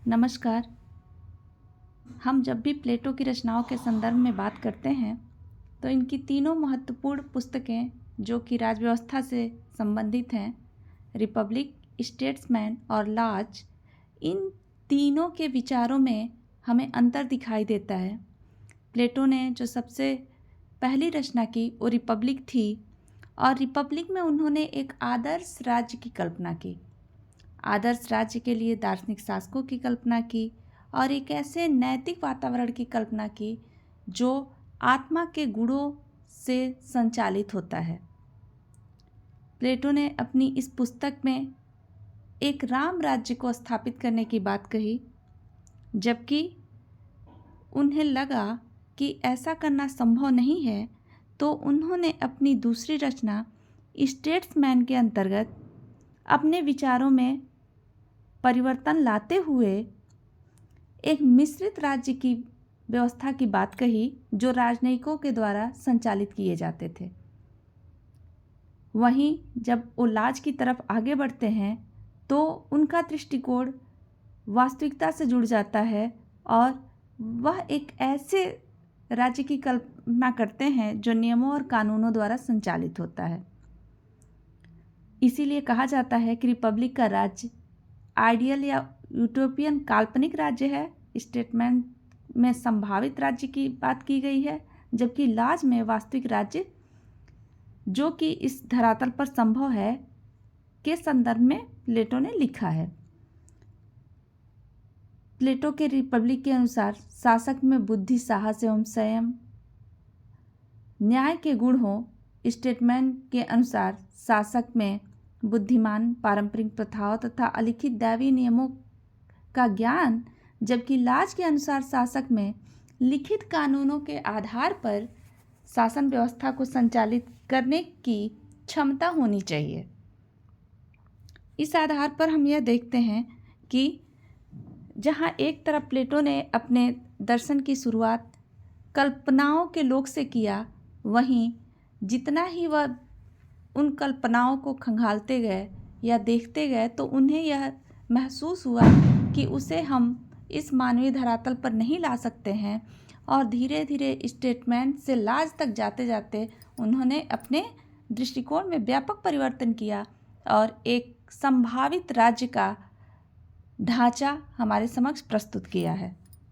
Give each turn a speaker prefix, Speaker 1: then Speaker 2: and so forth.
Speaker 1: नमस्कार। हम जब भी प्लेटो की रचनाओं के संदर्भ में बात करते हैं तो इनकी तीनों महत्वपूर्ण पुस्तकें जो कि राज व्यवस्था से संबंधित हैं, रिपब्लिक, स्टेट्समैन और लाज, इन तीनों के विचारों में हमें अंतर दिखाई देता है। प्लेटो ने जो सबसे पहली रचना की वो रिपब्लिक थी और रिपब्लिक में उन्होंने एक आदर्श राज्य की कल्पना की। आदर्श राज्य के लिए दार्शनिक शासकों की कल्पना की और एक ऐसे नैतिक वातावरण की कल्पना की जो आत्मा के गुणों से संचालित होता है। प्लेटो ने अपनी इस पुस्तक में एक राम राज्य को स्थापित करने की बात कही, जबकि उन्हें लगा कि ऐसा करना संभव नहीं है, तो उन्होंने अपनी दूसरी रचना स्टेट्समैन के अंतर्गत अपने विचारों में परिवर्तन लाते हुए एक मिश्रित राज्य की व्यवस्था की बात कही जो राजनयिकों के द्वारा संचालित किए जाते थे। वहीं जब वो लाज की तरफ आगे बढ़ते हैं तो उनका दृष्टिकोण वास्तविकता से जुड़ जाता है और वह एक ऐसे राज्य की कल्पना करते हैं जो नियमों और कानूनों द्वारा संचालित होता है। इसीलिए कहा जाता है कि रिपब्लिक का राज्य आइडियल या यूटोपियन काल्पनिक राज्य है, स्टेटमेंट में संभावित राज्य की बात की गई है, जबकि लाज में वास्तविक राज्य जो कि इस धरातल पर संभव है के संदर्भ में प्लेटो ने लिखा है। प्लेटो के रिपब्लिक के अनुसार शासक में बुद्धि, साहस एवं संयम, न्याय के गुण हो। स्टेटमेंट के अनुसार शासक में बुद्धिमान, पारंपरिक प्रथाओं तथा अलिखित दैवीय नियमों का ज्ञान, जबकि लाज के अनुसार शासक में लिखित कानूनों के आधार पर शासन व्यवस्था को संचालित करने की क्षमता होनी चाहिए। इस आधार पर हम यह देखते हैं कि जहाँ एक तरफ प्लेटो ने अपने दर्शन की शुरुआत कल्पनाओं के लोक से किया, वहीं जितना ही वह उन कल्पनाओं को खंगालते गए या देखते गए तो उन्हें यह महसूस हुआ कि उसे हम इस मानवीय धरातल पर नहीं ला सकते हैं और धीरे धीरे स्टेटमेंट से लाज तक जाते जाते उन्होंने अपने दृष्टिकोण में व्यापक परिवर्तन किया और एक संभावित राज्य का ढांचा हमारे समक्ष प्रस्तुत किया है।